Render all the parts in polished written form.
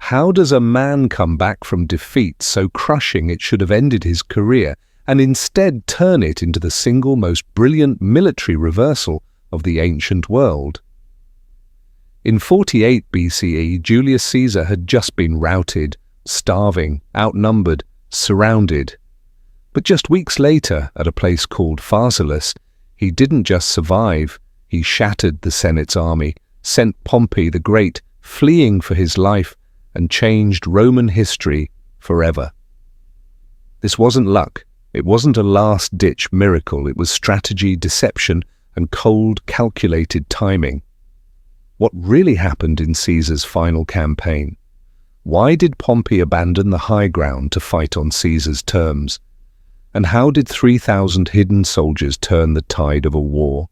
How does a man come back from defeat so crushing it should have ended his career and instead turn it into the single most brilliant military reversal of the ancient world? In 48 BCE, Julius Caesar had just been routed, starving, outnumbered, surrounded. But just weeks later, at a place called Pharsalus, he didn't just survive, he shattered the Senate's army, sent Pompey the Great fleeing for his life, and changed Roman history forever. This wasn't luck. It wasn't a last-ditch miracle. It was strategy, deception, and cold, calculated timing. What really happened in Caesar's final campaign? Why did Pompey abandon the high ground to fight on Caesar's terms? And how did 3,000 hidden soldiers turn the tide of a war?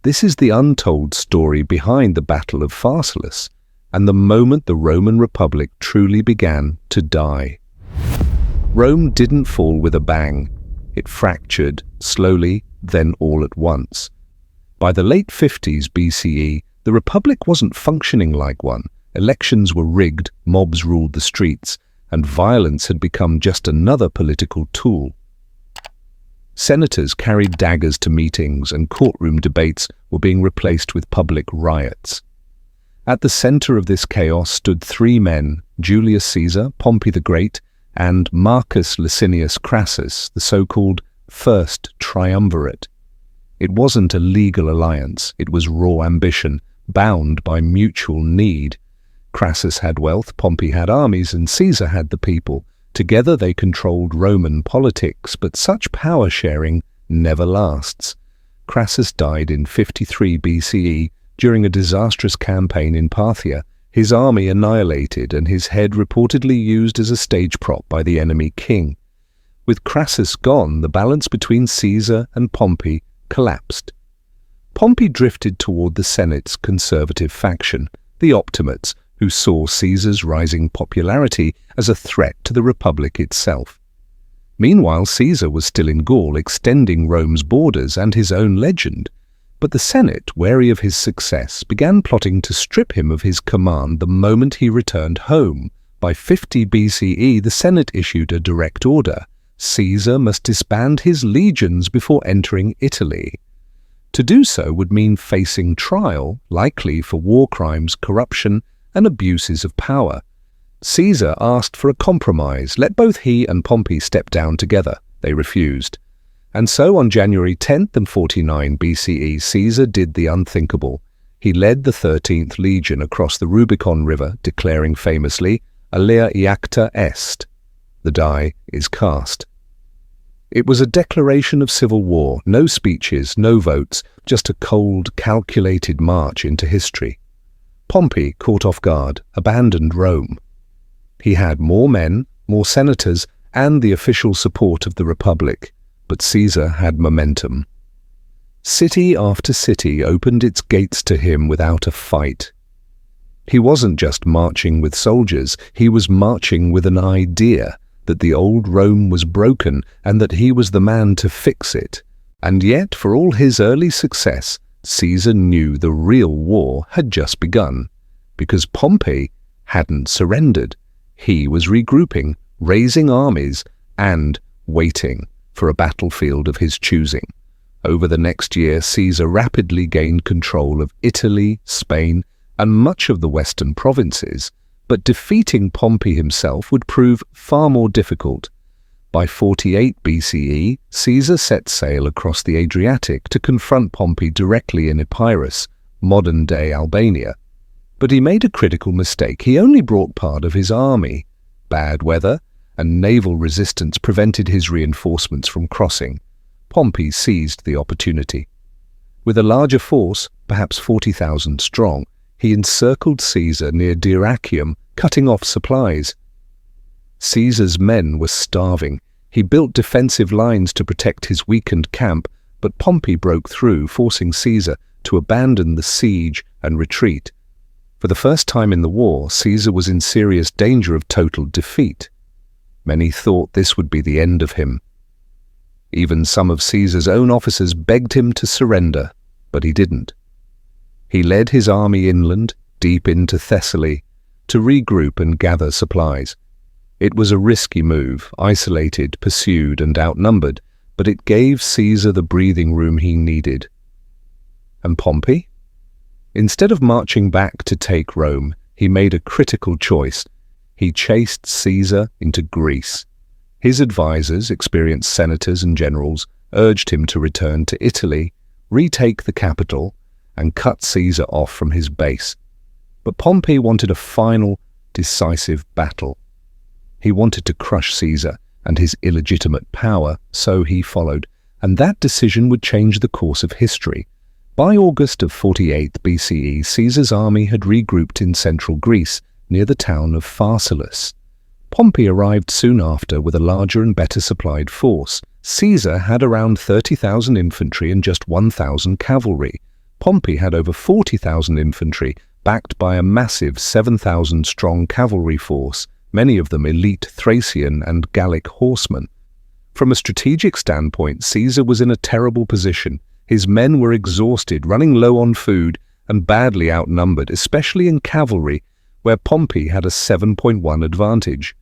This is the untold story behind the Battle of Pharsalus, and the moment the Roman Republic truly began to die. Rome didn't fall with a bang. It fractured, slowly, then all at once. By the late 50s BCE, the Republic wasn't functioning like one. Elections were rigged, mobs ruled the streets, and violence had become just another political tool. Senators carried daggers to meetings, and courtroom debates were being replaced with public riots. At the center of this chaos stood three men: Julius Caesar, Pompey the Great, and Marcus Licinius Crassus, the so-called First Triumvirate. It wasn't a legal alliance, it was raw ambition, bound by mutual need. Crassus had wealth, Pompey had armies, and Caesar had the people. Together they controlled Roman politics, but such power-sharing never lasts. Crassus died in 53 BCE during a disastrous campaign in Parthia, his army annihilated and his head reportedly used as a stage prop by the enemy king. With Crassus gone, the balance between Caesar and Pompey collapsed. Pompey drifted toward the Senate's conservative faction, the Optimates, who saw Caesar's rising popularity as a threat to the Republic itself. Meanwhile, Caesar was still in Gaul, extending Rome's borders and his own legend. But the Senate, wary of his success, began plotting to strip him of his command the moment he returned home. By 50 BCE, the Senate issued a direct order: Caesar must disband his legions before entering Italy. To do so would mean facing trial, likely for war crimes, corruption, and abuses of power. Caesar asked for a compromise. Let both he and Pompey step down together. They refused. And so on January 10th and 49 BCE, Caesar did the unthinkable. He led the 13th Legion across the Rubicon River, declaring famously, Alea iacta est. The die is cast. It was a declaration of civil war, no speeches, no votes, just a cold, calculated march into history. Pompey, caught off guard, abandoned Rome. He had more men, more senators, and the official support of the Republic, but Caesar had momentum. City after city opened its gates to him without a fight. He wasn't just marching with soldiers, he was marching with an idea that the old Rome was broken and that he was the man to fix it. And yet, for all his early success, Caesar knew the real war had just begun, because Pompey hadn't surrendered. He was regrouping, raising armies, and waiting for a battlefield of his choosing. Over the next year, Caesar rapidly gained control of Italy, Spain, and much of the western provinces, but defeating Pompey himself would prove far more difficult. By 48 BCE, Caesar set sail across the Adriatic to confront Pompey directly in Epirus, modern-day Albania. But he made a critical mistake. He only brought part of his army. Bad weather and naval resistance prevented his reinforcements from crossing. Pompey seized the opportunity. With a larger force, perhaps 40,000 strong, he encircled Caesar near Dyrrhachium, cutting off supplies. Caesar's men were starving. He built defensive lines to protect his weakened camp, but Pompey broke through, forcing Caesar to abandon the siege and retreat. For the first time in the war, Caesar was in serious danger of total defeat. Many thought this would be the end of him. Even some of Caesar's own officers begged him to surrender, but he didn't. He led his army inland, deep into Thessaly, to regroup and gather supplies. It was a risky move, isolated, pursued, and outnumbered, but it gave Caesar the breathing room he needed. And Pompey? Instead of marching back to take Rome, he made a critical choice. He chased Caesar into Greece. His advisors, experienced senators and generals, urged him to return to Italy, retake the capital, and cut Caesar off from his base. But Pompey wanted a final, decisive battle. He wanted to crush Caesar and his illegitimate power, so he followed, and that decision would change the course of history. By August of 48 BCE, Caesar's army had regrouped in central Greece, near the town of Pharsalus. Pompey arrived soon after with a larger and better supplied force. Caesar had around 30,000 infantry and just 1,000 cavalry. Pompey had over 40,000 infantry, backed by a massive 7,000-strong cavalry force, many of them elite Thracian and Gallic horsemen. From a strategic standpoint, Caesar was in a terrible position. His men were exhausted, running low on food, and badly outnumbered, especially in cavalry, where Pompey had a 7.1 advantage.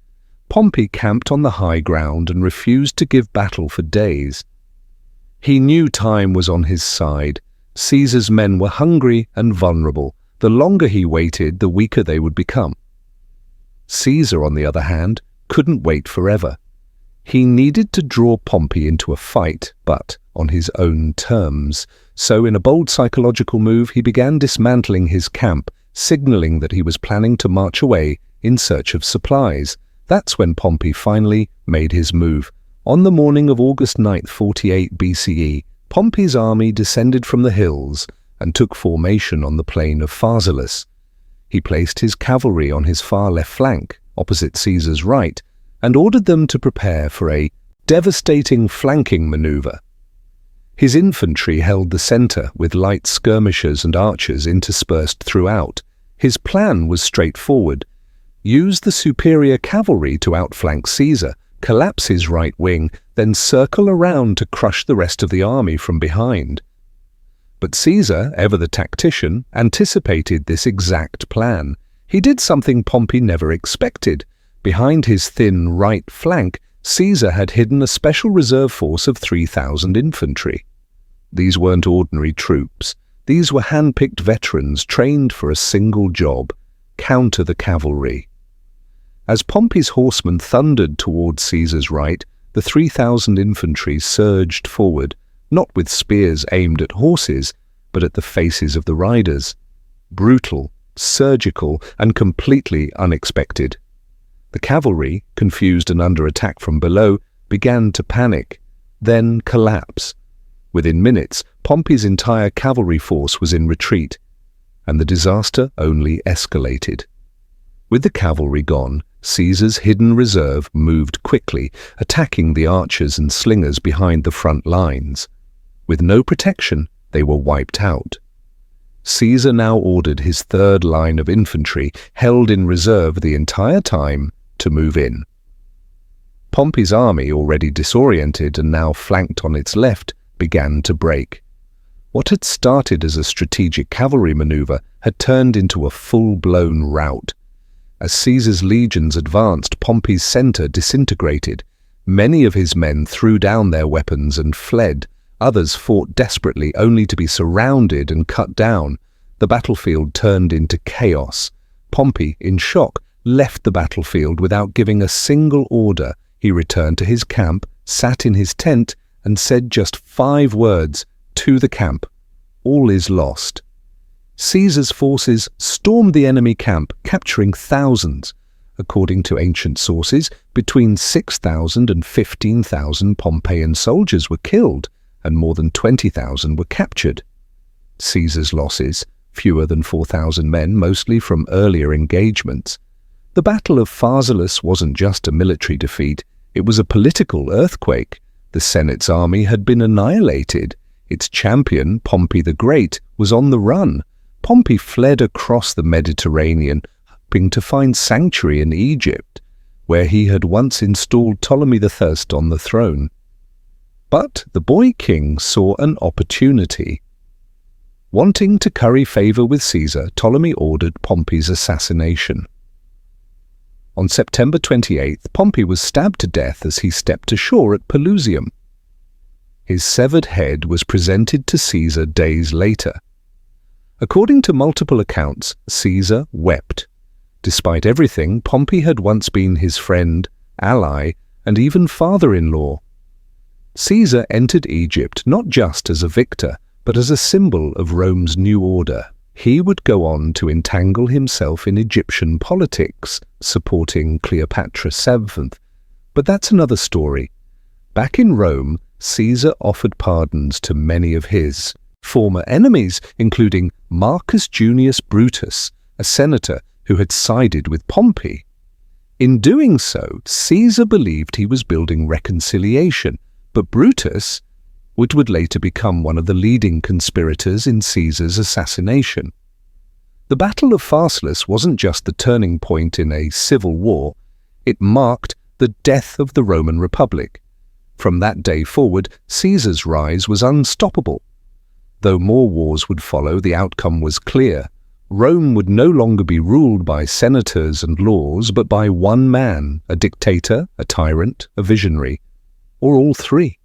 Pompey camped on the high ground and refused to give battle for days. He knew time was on his side. Caesar's men were hungry and vulnerable. The longer he waited, the weaker they would become. Caesar, on the other hand, couldn't wait forever. He needed to draw Pompey into a fight, but on his own terms. So in a bold psychological move, he began dismantling his camp, signaling that he was planning to march away in search of supplies. That's when Pompey finally made his move. On the morning of August 9, 48 BCE, Pompey's army descended from the hills and took formation on the plain of Pharsalus. He placed his cavalry on his far left flank, opposite Caesar's right, and ordered them to prepare for a devastating flanking maneuver. His infantry held the center, with light skirmishers and archers interspersed throughout. His plan was straightforward. Use the superior cavalry to outflank Caesar, collapse his right wing, then circle around to crush the rest of the army from behind. But Caesar, ever the tactician, anticipated this exact plan. He did something Pompey never expected. Behind his thin right flank, Caesar had hidden a special reserve force of 3,000 infantry. These weren't ordinary troops. These were hand-picked veterans trained for a single job: counter the cavalry. As Pompey's horsemen thundered towards Caesar's right, the 3,000 infantry surged forward, not with spears aimed at horses, but at the faces of the riders. Brutal, surgical, and completely unexpected. The cavalry, confused and under attack from below, began to panic, then collapse. Within minutes, Pompey's entire cavalry force was in retreat, and the disaster only escalated. With the cavalry gone, Caesar's hidden reserve moved quickly, attacking the archers and slingers behind the front lines. With no protection, they were wiped out. Caesar now ordered his third line of infantry, held in reserve the entire time, to move in. Pompey's army, already disoriented and now flanked on its left, began to break. What had started as a strategic cavalry maneuver had turned into a full-blown rout. As Caesar's legions advanced, Pompey's center disintegrated. Many of his men threw down their weapons and fled. Others fought desperately, only to be surrounded and cut down. The battlefield turned into chaos. Pompey, in shock, left the battlefield without giving a single order. He returned to his camp, sat in his tent, and said just 5 words: "To the camp. All is lost." Caesar's forces stormed the enemy camp, capturing thousands. According to ancient sources, between 6,000 and 15,000 Pompeian soldiers were killed, and more than 20,000 were captured. Caesar's losses, fewer than 4,000 men, mostly from earlier engagements. The Battle of Pharsalus wasn't just a military defeat, it was a political earthquake. The Senate's army had been annihilated. Its champion, Pompey the Great, was on the run. Pompey fled across the Mediterranean, hoping to find sanctuary in Egypt, where he had once installed Ptolemy I on the throne. But the boy king saw an opportunity. Wanting to curry favor with Caesar, Ptolemy ordered Pompey's assassination. On September 28th, Pompey was stabbed to death as he stepped ashore at Pelusium. His severed head was presented to Caesar days later. According to multiple accounts, Caesar wept. Despite everything, Pompey had once been his friend, ally, and even father-in-law. Caesar entered Egypt not just as a victor, but as a symbol of Rome's new order. He would go on to entangle himself in Egyptian politics, supporting Cleopatra VII. But that's another story. Back in Rome, Caesar offered pardons to many of his former enemies, including Marcus Junius Brutus, a senator who had sided with Pompey. In doing so, Caesar believed he was building reconciliation, but Brutus would later become one of the leading conspirators in Caesar's assassination. The Battle of Pharsalus wasn't just the turning point in a civil war, it marked the death of the Roman Republic. From that day forward, Caesar's rise was unstoppable. Though more wars would follow, the outcome was clear. Rome would no longer be ruled by senators and laws, but by one man, a dictator, a tyrant, a visionary, or all three.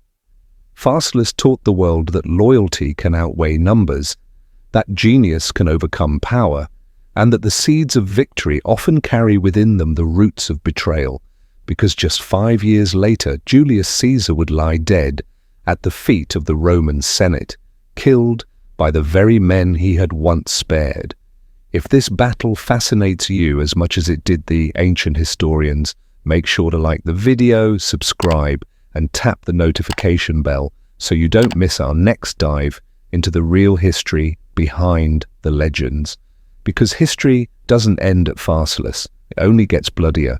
Pharsalus taught the world that loyalty can outweigh numbers, that genius can overcome power, and that the seeds of victory often carry within them the roots of betrayal, because just 5 years later Julius Caesar would lie dead at the feet of the Roman Senate, killed by the very men he had once spared. If this battle fascinates you as much as it did the ancient historians, make sure to like the video, subscribe, and tap the notification bell so you don't miss our next dive into the real history behind the legends. Because history doesn't end at Pharsalus, it only gets bloodier.